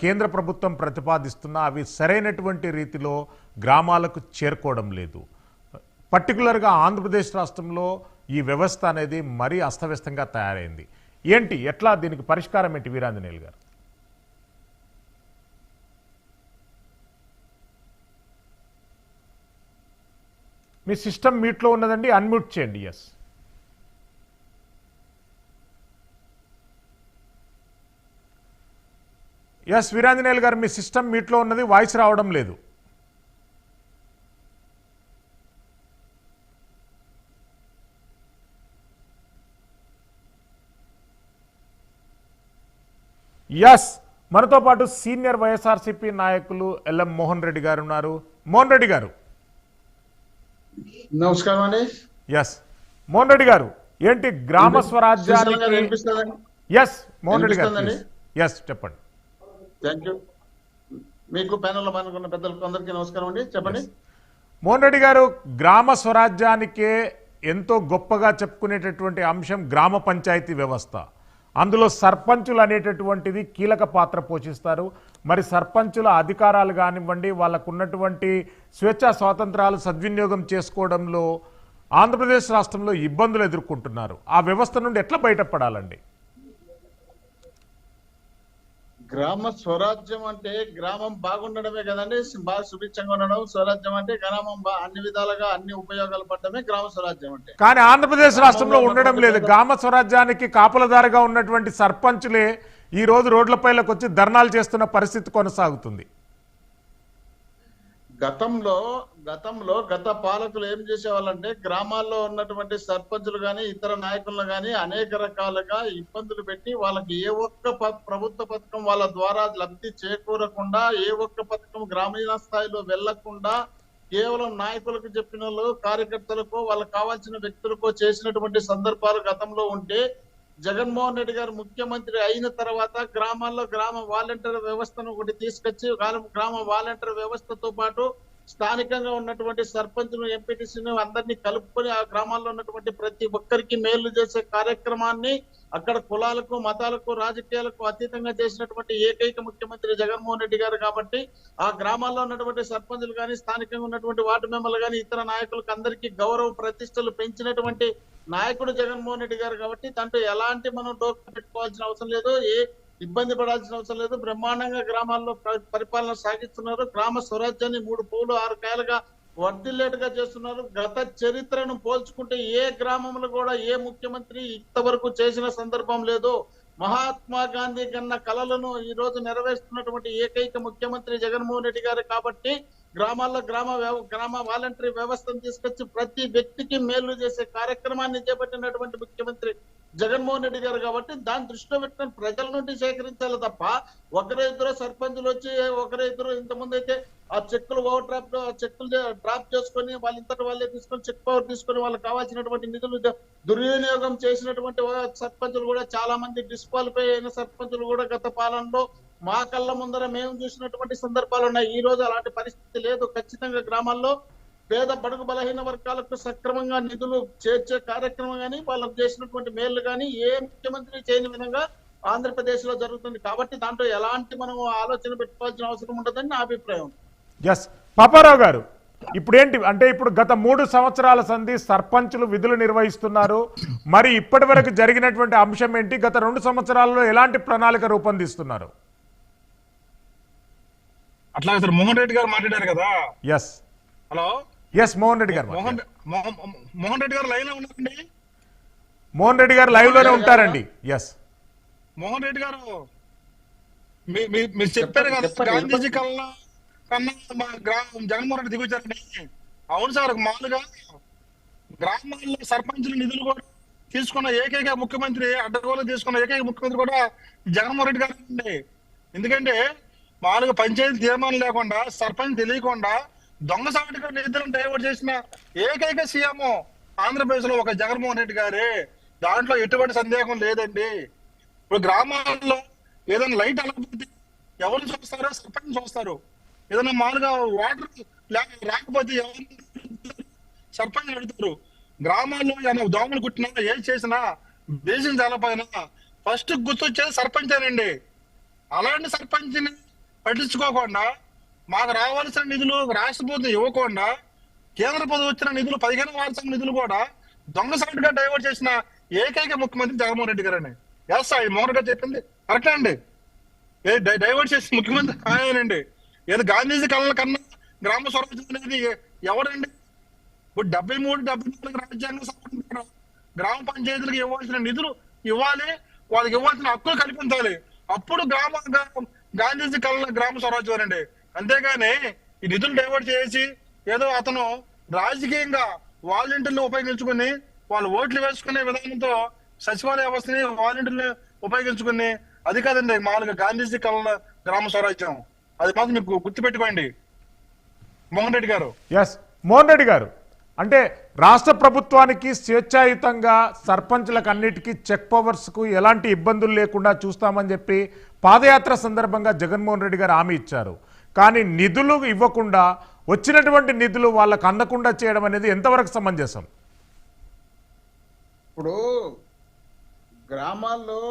కేంద్ర ప్రభుత్వం ప్రతిపాదిస్తున్నా అవి సరైనటువంటి రీతిలో గ్రామాలకు చేరుకోవడం లేదు. పర్టికులర్గా ఆంధ్రప్రదేశ్ రాష్ట్రంలో ఈ వ్యవస్థ అనేది మరీ అస్తవ్యస్తంగా తయారైంది. ఏంటి, ఎట్లా దీనికి పరిష్కారం ఏంటి వీరాంజనేయులు గారు? మీ సిస్టమ్ మ్యూట్లో ఉన్నదండి, అన్మ్యూట్ చేయండి. ఎస్ వీరాంజనేయులు గారు, మీ సిస్టమ్ మ్యూట్లో ఉన్నది, వాయిస్ రావడం లేదు. ఎస్, మనతో పాటు సీనియర్ వైఎస్ఆర్సీపీ నాయకులు ఎల్ఎం మోహన్ రెడ్డి గారు ఉన్నారు. మోహన్ రెడ్డి గారు నమస్కారం అండి. ఎస్ మోహన్ రెడ్డి గారు, ఏంటి గ్రామ స్వరాజ్యానికి? ఎస్ మోహన్ రెడ్డి గారు, ఎస్ చెప్పండి. Thank you. మీకు ప్యానెల్లో పాల్గొన్న పెద్దలకు అందరికీ నమస్కారం అండి. చెప్పండి. మోహన్ రెడ్డి గారు, గ్రామ స్వరాజ్యానికే ఎంతో గొప్పగా చెప్పుకునేటటువంటి అంశం గ్రామ పంచాయతీ వ్యవస్థ. అందులో సర్పంచులు అనేటటువంటిది కీలక పాత్ర పోషిస్తారు. మరి సర్పంచుల అధికారాలు కానివ్వండి, వాళ్ళకు ఉన్నటువంటి స్వేచ్ఛా స్వాతంత్రాలు సద్వినియోగం చేసుకోవడంలో ఆంధ్రప్రదేశ్ రాష్ట్రంలో ఇబ్బందులు ఎదుర్కొంటున్నారు. ఆ వ్యవస్థ నుండి ఎట్లా బయటపడాలండి? గ్రామ స్వరాజ్యం అంటే గ్రామం బాగుండడమే కదండి, బాగా సుభిక్షంగా ఉండడం. స్వరాజ్యం అంటే గ్రామం అన్ని విధాలుగా అన్ని ఉపయోగాలు పడడమే గ్రామ స్వరాజ్యం అంటే. కానీ ఆంధ్రప్రదేశ్ రాష్ట్రంలో ఉండడం లేదు. గ్రామ స్వరాజ్యానికి కాపలదారిగా ఉన్నటువంటి సర్పంచులే ఈ రోజు రోడ్లపైలకు వచ్చి ధర్నాలు చేస్తున్న పరిస్థితి కొనసాగుతుంది. గత పాలకులు ఏం చేసేవాళ్ళంటే గ్రామాల్లో ఉన్నటువంటి సర్పంచులు గాని ఇతర నాయకులను గాని అనేక రకాలుగా ఇబ్బందులు పెట్టి వాళ్ళకి ఏ ఒక్క ప్రభుత్వ పథకం వాళ్ళ ద్వారా లబ్ధి చేకూరకుండా, ఏ ఒక్క పథకం గ్రామీణ స్థాయిలో వెళ్లకుండా కేవలం నాయకులకు చెప్పిన కార్యకర్తలకు వాళ్ళకు కావాల్సిన వ్యక్తులకు చేసినటువంటి సందర్భాలు గతంలో ఉంటే, జగన్మోహన్ రెడ్డి గారు ముఖ్యమంత్రి అయిన తర్వాత గ్రామాల్లో గ్రామ వాలంటీర్ వ్యవస్థను ఒకటి తీసుకొచ్చి గ్రామ వాలంటీర్ వ్యవస్థతో పాటు స్థానికంగా ఉన్నటువంటి సర్పంచులు, ఎంపీటీసీని అందరినీ కలుపుకొని ఆ గ్రామాల్లో ఉన్నటువంటి ప్రతి ఒక్కరికి మేలు చేసే కార్యక్రమాన్ని అక్కడ కులాలకు, మతాలకు, రాజకీయాలకు అతీతంగా చేసినటువంటి ఏకైక ముఖ్యమంత్రి జగన్మోహన్ రెడ్డి గారు. కాబట్టి ఆ గ్రామాల్లో ఉన్నటువంటి సర్పంచులు కానీ, స్థానికంగా ఉన్నటువంటి వార్డు మెంబర్లు కానీ, ఇతర నాయకులకు అందరికీ గౌరవ ప్రతిష్టలు పెంచినటువంటి నాయకుడు జగన్మోహన్ రెడ్డి గారు. కాబట్టి దాంట్లో ఎలాంటి మనం డోకా పెట్టుకోవాల్సిన అవసరం లేదు, ఏ ఇబ్బంది పడాల్సిన అవసరం లేదు. బ్రహ్మాండంగా గ్రామాల్లో పరిపాలన సాగిస్తున్నారు. గ్రామ స్వరాజ్యాన్ని 3 పూలు 6 కాయలుగా వర్ధిల్లేటుగా చేస్తున్నారు. గత చరిత్రను పోల్చుకుంటే ఏ గ్రామంలో కూడా ఏ ముఖ్యమంత్రి ఇంతవరకు చేసిన సందర్భం లేదు. మహాత్మా గాంధీ కన్న కలలను ఈ రోజు నెరవేరుస్తున్నటువంటి ఏకైక ముఖ్యమంత్రి జగన్మోహన్ రెడ్డి గారు. కాబట్టి గ్రామాల్లో గ్రామ వాలంటరీ వ్యవస్థను తీసుకొచ్చి ప్రతి వ్యక్తికి మేలు చేసే కార్యక్రమాన్ని చేపట్టినటువంటి ముఖ్యమంత్రి జగన్మోహన్ రెడ్డి గారు. కాబట్టి దాన్ని దృష్టిలో పెట్టుకుని ప్రజల నుండి సేకరించాలి తప్ప ఒకరిద్దరు సర్పంచులు వచ్చి ఒకరిద్దరు ఇంతకుముందు అయితే ఆ చెక్కులు చెక్కులు డ్రాప్ చేసుకొని వాళ్ళంతటి వాళ్ళే తీసుకొని చెక్ పవర్ తీసుకొని వాళ్ళకి కావాల్సినటువంటి నిధులు దుర్వినియోగం చేసినటువంటి సర్పంచులు కూడా చాలా మంది డిస్క్వాలిఫై అయిన సర్పంచులు కూడా గత పాలనలో మా కళ్ళ ముందర మేము చూసినటువంటి సందర్భాలు ఉన్నాయి. ఈ రోజు అలాంటి పరిస్థితి లేదు. ఖచ్చితంగా గ్రామాల్లో పేద బడుగు బలహీన వర్గాలకు సక్రమంగా నిధులు చేర్చే కార్యక్రమం కానీ, వాళ్ళకు చేసినటువంటి మేళ్లు కానీ ఏ ముఖ్యమంత్రి చేయని విధంగా ఆంధ్రప్రదేశ్ లో జరుగుతుంది. కాబట్టి దాంట్లో ఎలాంటి మనం ఆలోచన పెట్టుకోవాల్సిన అవసరం ఉంటుందని నా అభిప్రాయం. ఎస్ పాపారావు గారు, ఇప్పుడు ఏంటి అంటే ఇప్పుడు గత 3 సంవత్సరాల సంధి సర్పంచులు విధులు నిర్వహిస్తున్నారు. మరి ఇప్పటి వరకు జరిగినటువంటి అంశం ఏంటి? గత 2 సంవత్సరాల్లో ఎలాంటి ప్రణాళిక రూపొందిస్తున్నారు? అట్లా సార్ మోహన్ రెడ్డి గారు మాట్లాడారు కదా. Yes hello, yes Mohan Reddy గారు. మోహన్ రెడ్డి గారు లైవ్ లో ఉన్నారండి. మోహన్ రెడ్డి గారు లైవ్ లోనే ఉంటారండి. ఎస్ మోహన్ రెడ్డి గారు, మీరు చెప్పారు కదా గాంధీజీ కన్నా మా జగన్మోహన్ రెడ్డి దిగొచ్చారండి. అవును సార్, మామూలుగా గ్రామాల్లో సర్పంచుల నిధులు కూడా తీసుకున్న ఏకైక ముఖ్యమంత్రి, అడ్డగోలు తీసుకున్న ఏకైక ముఖ్యమంత్రి కూడా జగన్మోహన్ రెడ్డి గారు అండి. ఎందుకంటే మామూలుగా పంచాయతీ తీర్మానం లేకుండా, సర్పంచ్ తెలియకుండా దొంగ సాటిగా నిధులను డైవర్ట్ చేసిన ఏకైక సీఎం ఆంధ్రప్రదేశ్ లో ఒక జగన్మోహన్ రెడ్డి గారే. దాంట్లో ఎటువంటి సందేహం లేదండి. ఇప్పుడు గ్రామాల్లో ఏదైనా లైట్ అలకపోతే ఎవరు చూస్తారో? సర్పంచ్ చూస్తారు. ఏదైనా మామూలుగా వాటర్ రాకపోతే ఎవరు? సర్పంచ్ అడుగుతారు. గ్రామాల్లో ఏమైనా దోమలు కుట్టినా, ఏం చేసినా, బేసిన్ చాలపోయినా ఫస్ట్ గుర్తొచ్చేది సర్పంచేనండి. అలాంటి సర్పంచ్ని పట్టించుకోకుండా మాకు రావాల్సిన నిధులు రాష్ట్ర ప్రభుత్వం ఇవ్వకుండా కేంద్ర ప్రభుత్వం వచ్చిన నిధులు 15 వార్షిక నిధులు కూడా దొంగసాటుగా డైవర్ట్ చేసిన ఏకైక ముఖ్యమంత్రి జగన్మోహన్ రెడ్డి గారని. ఎస్ ఈ మోహన్ గారు చెప్పింది కరెక్ట్ అండి. డైవర్ట్ చేసిన ముఖ్యమంత్రి ఆయనండి. ఏదో గాంధీజీ కళ్ళ కన్నా గ్రామ స్వరాజ్యం అనేది ఎవరండి? ఇప్పుడు 73-74 రాజ్యాంగ సవరణ గ్రామ పంచాయతీలకు ఇవ్వాల్సిన నిధులు ఇవ్వాలి, వాళ్ళకి ఇవ్వాల్సిన హక్కులు కల్పించాలి. అప్పుడు గాంధీజీ కళ్ళ గ్రామ స్వరాజ్యం అండి. అంతేగాని ఈ నిధులు డైవర్ట్ చేసి ఏదో అతను రాజకీయంగా వాలంటీర్లు ఉపయోగించుకుని వాళ్ళు ఓట్లు వేసుకునే విధానంతో సచివాలయ వ్యవస్థని వాలంటీర్లు ఉపయోగించుకుని అది కాదండి మామూలుగా గాంధీజీ కళ్ళ గ్రామ స్వరాజ్యం. అది మాత్రం మీకు గుర్తుపెట్టుకోండి మోహన్ రెడ్డి గారు. ఎస్ మోహన్ రెడ్డి గారు, అంటే రాష్ట్ర ప్రభుత్వానికి స్వేచ్ఛాయుతంగా సర్పంచ్లకు అన్నిటికీ చెక్ పవర్స్కు ఎలాంటి ఇబ్బందులు లేకుండా చూస్తామని చెప్పి పాదయాత్ర సందర్భంగా జగన్మోహన్ రెడ్డి గారు హామీ ఇచ్చారు. కానీ నిధులు ఇవ్వకుండా వచ్చినటువంటి నిధులు వాళ్ళకు అందకుండా చేయడం అనేది ఎంతవరకు సమంజసం? ఇప్పుడు గ్రామాల్లో